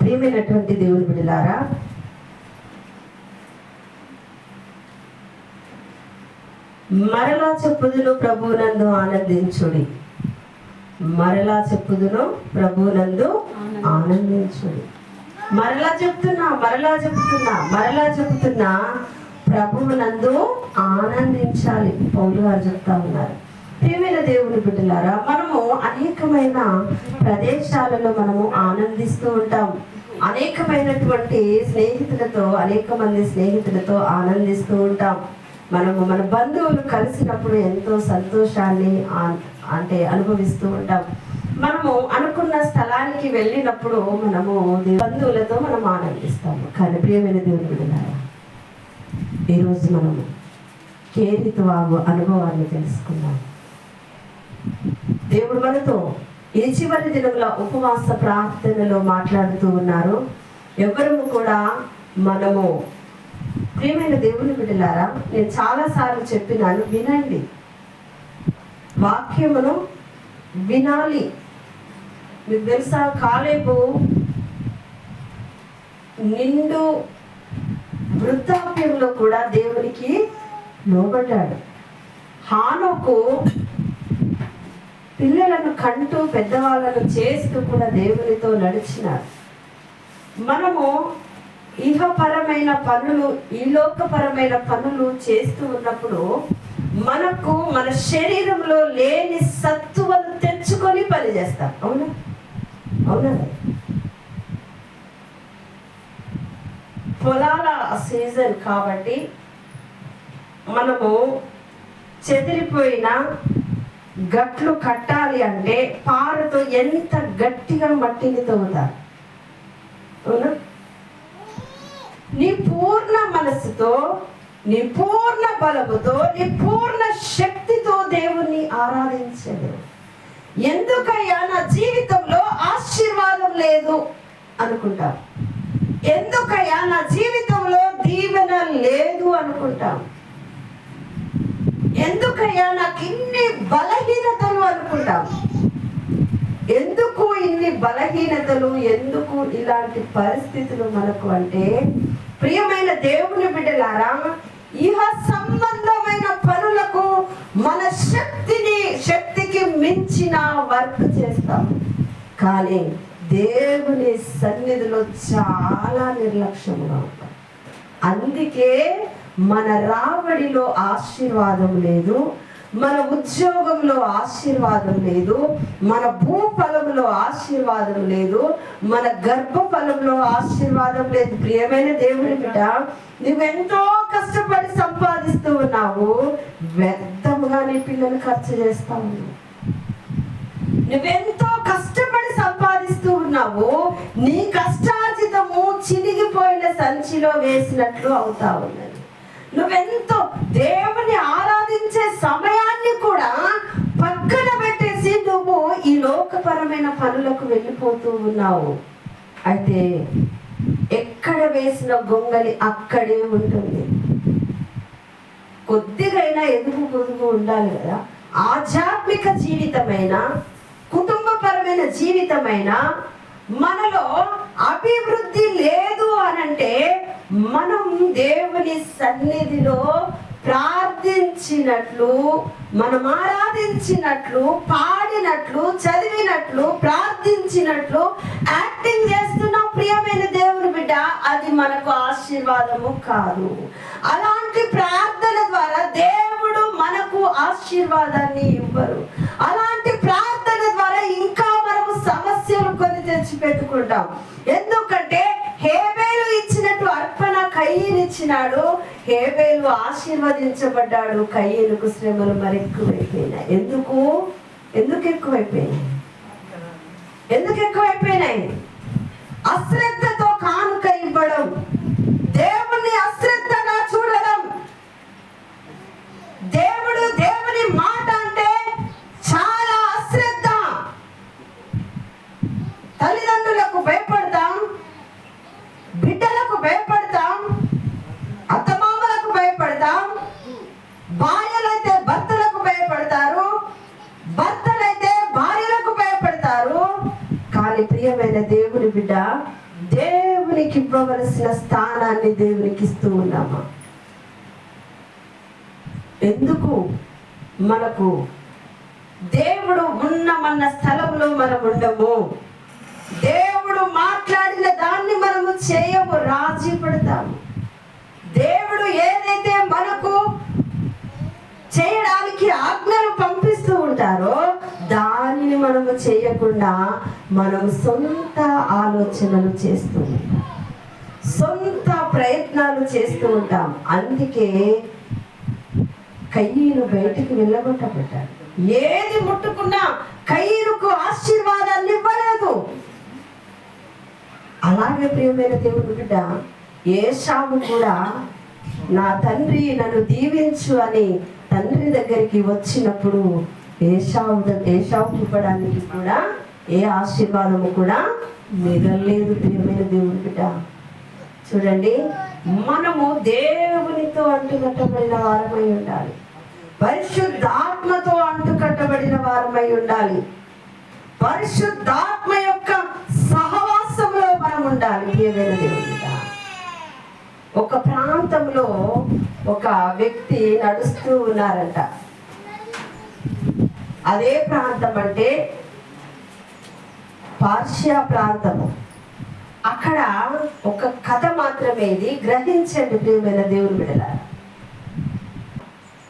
ప్రియమైనటువంటి దేవుని బిడ్డలారా, మరలా చెప్పుదును ప్రభువునందు ఆనందించుడి. మరలా చెప్పుదును ప్రభువునందు ఆనందించుడి. మరలా చెప్తున్నా ప్రభువునందు ఆనందించాలి. పౌలు గారు చెప్తా ఉన్నారు. ప్రియమైన దేవుని బిడ్డలారా, మనము అనేకమైన ప్రదేశాలలో మనము ఆనందిస్తూ ఉంటాం. అనేకమైనటువంటి అనేక మంది స్నేహితులతో ఆనందిస్తూ ఉంటాం. మనము మన బంధువులు కలిసినప్పుడు ఎంతో సంతోషాన్ని అనుభవిస్తూ ఉంటాం. మనము అనుకున్న స్థలానికి వెళ్ళినప్పుడు మనము బంధువులతో మనం ఆనందిస్తాము. కానీ ప్రియమైన దేవుని బిడ్డలారా, ఈరోజు మనము కేరితువాగు అనుభవాన్ని తెలుసుకున్నాం. దేవుడు మనతో ఈ చివరి దినముల ఉపవాస ప్రార్థనలో మాట్లాడుతూ ఉన్నారు. ఎవరము కూడా మనము, ప్రియమైన దేవుని బిడ్డలారా, నేను చాలాసార్లు చెప్పినాను, వినండి, వాక్యమును వినాలి. మీకు తెలుసా, కాలేబు నిండు వృద్ధాప్యంలో కూడా దేవునికి లోబడ్డాడు. హానోకు పిల్లలను కంటూ పెద్దవాళ్ళను చేస్తూ కూడా దేవునితో నడిచినాడు. మనము ఇహపరమైన పనులు, ఈలోకపరమైన పనులు చేస్తూ ఉన్నప్పుడు మనకు మన శరీరంలో లేని సత్తువను తెచ్చుకొని పని చేస్తాం. అవునా? పొలాల సీజన్ కాబట్టి మనము చెదిరిపోయిన గట్లు కట్టాలి అంటే పారతో ఎంత గట్టిగా మట్టిని తవ్వుతారు. అవునా? నీ పూర్ణ మనసుతో, నీ పూర్ణ బలముతో, నీ పూర్ణ శక్తితో దేవుణ్ణి ఆరాధించదు. ఎందుకయ్యా నా జీవితంలో ఆశీర్వాదం లేదు అనుకుంటాం. ఎందుకయ్యా నా జీవితంలో దీవెన లేదు అనుకుంటాం. ఎందుకయ్యా నాకు ఇన్ని బలహీనతలు అనుకుంటాం. ఎందుకు ఇన్ని బలహీనతలు, ఎందుకు ఇలాంటి పరిస్థితులు మనకు అంటే, ప్రియమైన దేవుని బిడ్డలారా, ఇహ సంబంధమైన పనులకు మన శక్తికి మించిన వర్క్ చేస్తాం. కానీ దేవుని సన్నిధిలో చాలా నిర్లక్ష్యముగా ఉంటాం. అందుకే మన రాబడిలో ఆశీర్వాదం లేదు, మన ఉద్యోగంలో ఆశీర్వాదం లేదు, మన భూఫలంలో ఆశీర్వాదం లేదు, మన గర్భఫలంలో ఆశీర్వాదం లేదు. ప్రియమైన దేవుని బిడ్డ, నువ్వెంతో కష్టపడి సంపాదిస్తూ ఉన్నావు, వ్యర్థంగా నీ పిల్లలు ఖర్చు చేస్తా ఉన్నావు. నువ్వెంతో కష్టపడి సంపాదిస్తూ ఉన్నావు, నీ కష్టార్జితము చినిగిపోయిన సంచిలో వేసినట్లు అవుతా ఉన్నది. నువ్వెంతో దేవుని ఆరాధించే సమయాన్ని కూడా పక్కన పెట్టేసి నువ్వు ఈ లోకపరమైన పనులకు వెళ్ళిపోతూ ఉన్నావు. అయితే ఎక్కడ వేసిన గొంగలి అక్కడే ఉంటుంది. కొద్దిగైనా ఎదుగు పొదుగు ఉండాలి కదా. ఆధ్యాత్మిక జీవితమైన, కుటుంబపరమైన జీవితమైన మనలో అభివృద్ధి లేదు అనంటే, మనం దేవుని సన్నిధిలో ప్రార్థించినట్లు, మనం ఆరాధించినట్లు, పాడినట్లు, చదివినట్లు, ప్రార్థించినట్లు యాక్టింగ్ చేస్తున్నాం. ప్రియమైన దేవుని బిడ్డ, అది మనకు ఆశీర్వాదము కాదు. అలాంటి ప్రార్థన ద్వారా దేవుడు మనకు ఆశీర్వాదాన్ని ఇవ్వరు. అలాంటి ప్రార్థన ద్వారా ఇంకా మనము సమస్యలు కొని తెచ్చి పెట్టుకుంటాం. ఎందుకంటే హేబేలు ఇచ్చినట్టు అర్పణ కయ్యను ఇచ్చినాడు. హేబేలు ఆశీర్వదించబడ్డాడు. కయ్యనుకు శ్రమలు మరి ఎక్కువైపోయినాయి. ఎందుకు ఎక్కువైపోయినాయి? అశ్రద్ధతో కానుక ఇవ్వడం, దేవుని అశ్రద్ధగా చూడడం. దేవుని మాట అంటే చాలా అశ్రద్ధ. తల్లిదండ్రులకు భయపడతాం, బిడ్డలకు భయపడతాం, అత్తమామలకు భయపడతాం, భార్యలైతే భర్తలకు భయపడతారు, భర్తలైతే భార్యలకు భయపడతారు. కానీ ప్రియమైన దేవుని బిడ్డ, దేవునికి ఇవ్వవలసిన స్థానాన్ని దేవునికి ఇస్తూ ఉన్నామా? ఎందుకు మనకు దేవుడు ఉన్నమన్న స్థలంలో మనం ఉండము, దేవుడు మాట్లాడిన దాన్ని మనము చేయము, రాజీ పడతాము. దేవుడు ఏదైతే మనకు చేయడానికి ఆజ్ఞలు పంపిస్తూ ఉంటారో దానిని మనము చేయకుండా మనం సొంత ఆలోచనలు చేస్తూ ఉంటాం, సొంత ప్రయత్నాలు చేస్తూ ఉంటాం. అందుకే కయ్యను బయటికి వెళ్ళగొట్టబడ్డాడు. ఏది ముట్టుకున్నా కయ్యనుకు ఆశీర్వాదాన్ని ఇవ్వలేదు. అలాగే ప్రియమైన దేవుని బిడ్డ ఏశావు కూడా నా తండ్రి నన్ను దీవించు అని తండ్రి దగ్గరికి వచ్చినప్పుడు ఏశావుకి ఇవ్వడానికి కూడా ఏ ఆశీర్వాదము కూడా మిగలేదు. ప్రియమైన దేవుని బిడ్డ చూడండి, మనము దేవునితో అంటుకట్టబడిన వారమై ఉండాలి, పరిశుద్ధాత్మతో అంటుకట్టబడిన వారమై ఉండాలి, పరిశుద్ధాత్మ యొక్క సహవాసంలో మనం ఉండాలి. ప్రియమైన దేవుని బిడ్డ ఒక ప్రాంతంలో ఒక వ్యక్తి నడుస్తూ ఉన్నారంట. అదే ప్రాంతం అంటే పార్షియా ప్రాంతము. అక్కడ ఒక కథ మాత్రమే, ఇది గ్రహించండి ప్రియమైన దేవుని బిడ్డలారా.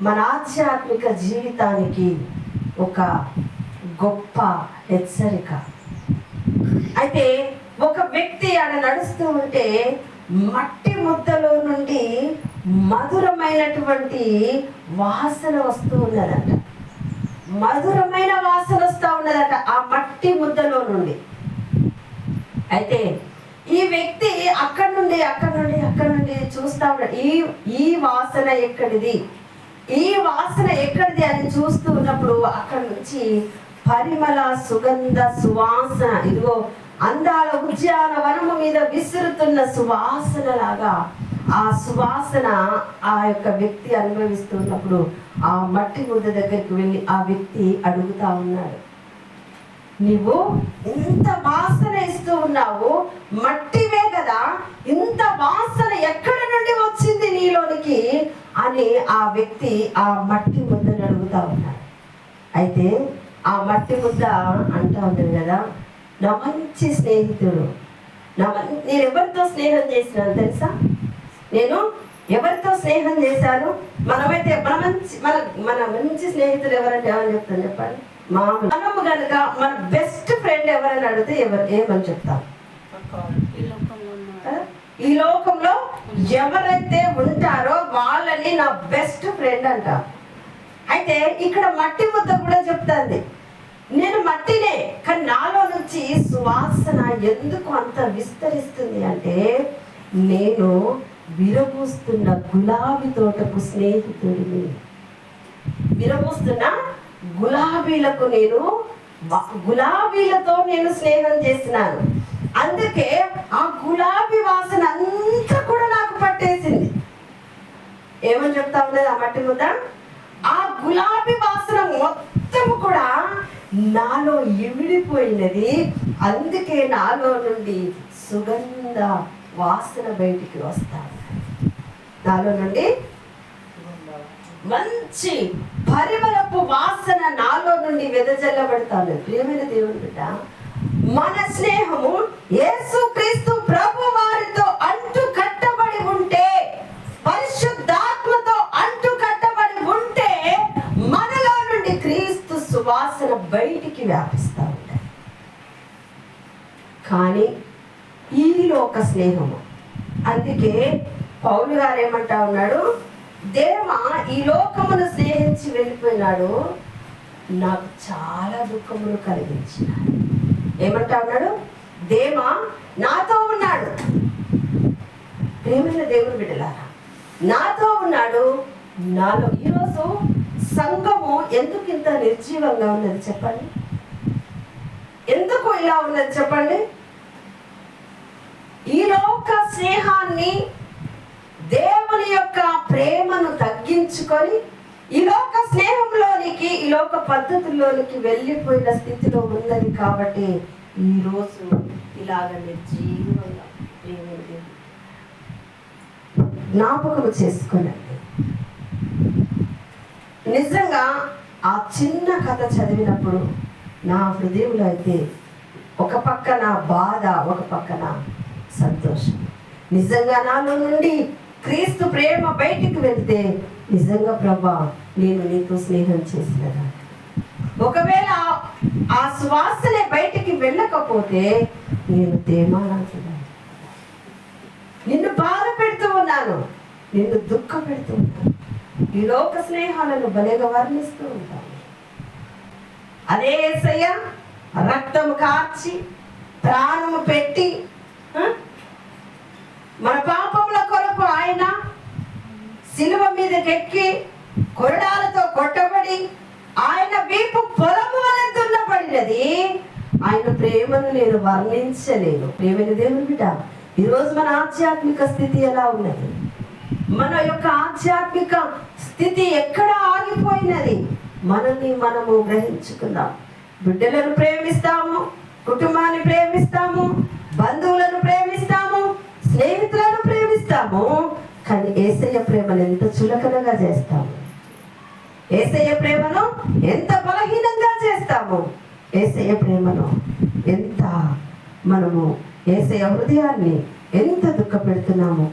మన ఆధ్యాత్మిక జీవితానికి ఒక గొప్ప హెచ్చరిక. అయితే ఒక వ్యక్తి ఆడ నడుస్తూ ఉంటే మట్టి ముద్దలో నుండి మధురమైనటువంటి వాసన వస్తూ ఉన్నదంట, మధురమైన వాసన వస్తూ ఉన్నదట ఆ మట్టి ముద్దలో నుండి. అయితే ఈ వ్యక్తి అక్కడి నుండి చూస్తా ఉన్నాడు, ఈ వాసన ఎక్కడిది, ఈ వాసన ఎక్కడిది అని చూస్తూ ఉన్నప్పుడు అక్కడి నుంచి పరిమళ సుగంధ సువాసన, ఇదిగో అందాల ఉద్యానవనము మీద విసురుతున్న సువాసన లాగా ఆ సువాసన ఆ యొక్క వ్యక్తి అనుభవిస్తున్నప్పుడు ఆ మట్టి ముద్ద దగ్గరికి వెళ్ళి ఆ వ్యక్తి అడుగుతా ఉన్నాడు, నీవు ఇంత వాసన ఇస్తూ ఉన్నావు, మట్టివే కదా, ఇంత వాసన ఎక్కడి నుండి వచ్చింది నీలోనికి అని ఆ వ్యక్తి ఆ మట్టి ముద్దను అడుగుతా ఉన్నాడు. అయితే ఆ మట్టి ముద్ద అంటా ఉంటుంది కదా, నా మంచి స్నేహితుడు, నేను ఎవరితో స్నేహం చేసినాను తెలుసా, నేను ఎవరితో స్నేహం చేశాను, మన మంచి స్నేహితులు ఎవరంటే ఏమని చెప్తాను చెప్పండి. మనము కనుక మన బెస్ట్ ఫ్రెండ్ ఎవరని అడిగితే ఏమని చెప్తాం? ఈ లోకంలో ఎవరైతే ఉంటారో వాళ్ళని నా బెస్ట్ ఫ్రెండ్ అంటాం. అయితే ఇక్కడ మట్టి ముద్ద కూడా చెప్తాంది, నేను మట్టినే, కానీ నాలో నుంచి సువాసన ఎందుకు అంత విస్తరిస్తుంది అంటే నేను విరబూస్తున్న గులాబీ తోటకు స్నేహితుడిని, విరబూస్తున్న గులాబీలకు గులాబీలతో నేను స్నేహం చేసినాను. అందుకే ఆ గులాబీ వాసన అంతా కూడా నాకు పట్టేసింది. ఏమని చెప్తా ఉన్నది ఆ మట్టి ముద్ద? ఆ గులాబీ వాసన మొత్తం కూడా నాలో ఇమిడిపోయినది, అందుకే నాలో నుండి సుగంధ వాసన బయటికి వస్తాను, నాలో నుండి మంచి పరిమళపు వాసన నాలో నుండి వెదజల్లబడతాను. ప్రియమైన దేవుని బిడ్డ, మన స్నేహము యేసుక్రీస్తు ప్రభు వారితో అంటు కట్టబడి ఉంటే, పరిశుద్ధాత్మతో అంటు కట్టబడి ఉంటే మనలో నుండి క్రీస్తు సువాసన బయటికి వ్యాపిస్తూ ఉంటాయి. కానీ ఈ లోక స్నేహము, అందుకే పౌలు గారు ఏమంటా ఉన్నాడు, దేవా ఈ లోకమును స్నేహించి వెళ్ళిపోయినాడు, నాకు చాలా దుఃఖమును కలిగించినాడు. ఏమంటా ఉన్నాడు? దేవా నాతో ఉన్నాడు. ప్రియమైన దేవుని బిడ్డలారా, నాతో ఉన్నాడు, నాలో. ఈరోజు సంఘము ఎందుకు ఇంత నిర్జీవంగా ఉన్నది చెప్పండి? ఎందుకు ఇలా ఉన్నది చెప్పండి? ఈ లోక స్నేహాన్ని, దేవుని యొక్క ప్రేమను తగ్గించుకొని ఈ లోక స్నేహంలోనికి, ఈ లోక పద్ధతుల్లోనికి వెళ్ళిపోయిన స్థితిలో ఉన్నది. కాబట్టి ఈరోజు ఇలాగ నిర్జీవంగా జ్ఞాపకం చేసుకోనండి. నిజంగా ఆ చిన్న కథ చదివినప్పుడు నా హృదయంలో అయితే ఒక పక్కన బాధ, ఒక పక్కన సంతోషం. నిజంగా నాలో నుండి క్రీస్తు ప్రేమ బయటికి వెళ్తే నిజంగా ప్రభా నేను నీతో స్నేహం చేసినదా. ఒకవేళ ఆ శ్వాసనే బయటికి వెళ్ళకపోతే నేను తేమాలంటున్నాను, నిన్ను బాధ పెడుతూ ఉన్నాను, నిన్ను దుఃఖ పెడుతూ ఉన్నాను. ఈ లోక స్నేహాలను భలేగా వర్ణిస్తూ ఉంటాను. అదే యేసయ్య రక్తము కార్చి ప్రాణము పెట్టి మన పాపముల కొరకు ఆయన శిలువ మీదకెక్కి కొరడాలతో కొట్టబడి ఆయన వీపు పొలము వలె దున్నబడినది. ఆయన ప్రేమను నేను వర్ణించలేను. ప్రేమైన దేవుని బిడ్డ, ఈరోజు మన ఆధ్యాత్మిక స్థితి ఎలా ఉన్నది? మన యొక్క ఆధ్యాత్మిక స్థితి ఎక్కడ ఆగిపోయినది? మనల్ని మనము గ్రహించుకుందాం. బిడ్డలను ప్రేమిస్తాము, కుటుంబాన్ని ప్రేమిస్తాము, బంధువులను ప్రేమిస్తాము, స్నేహితులను ప్రేమిస్తాము. కానీ యేసయ్య ప్రేమను ఎంత చులకనగా చేస్తాము, యేసయ్య ప్రేమను ఎంత బలహీనంగా చేస్తాము, యేసయ్య ప్రేమను ఎంత మనము యేసయ్య హృదయాన్ని ఎంత దుఃఖ పెడుతున్నాము.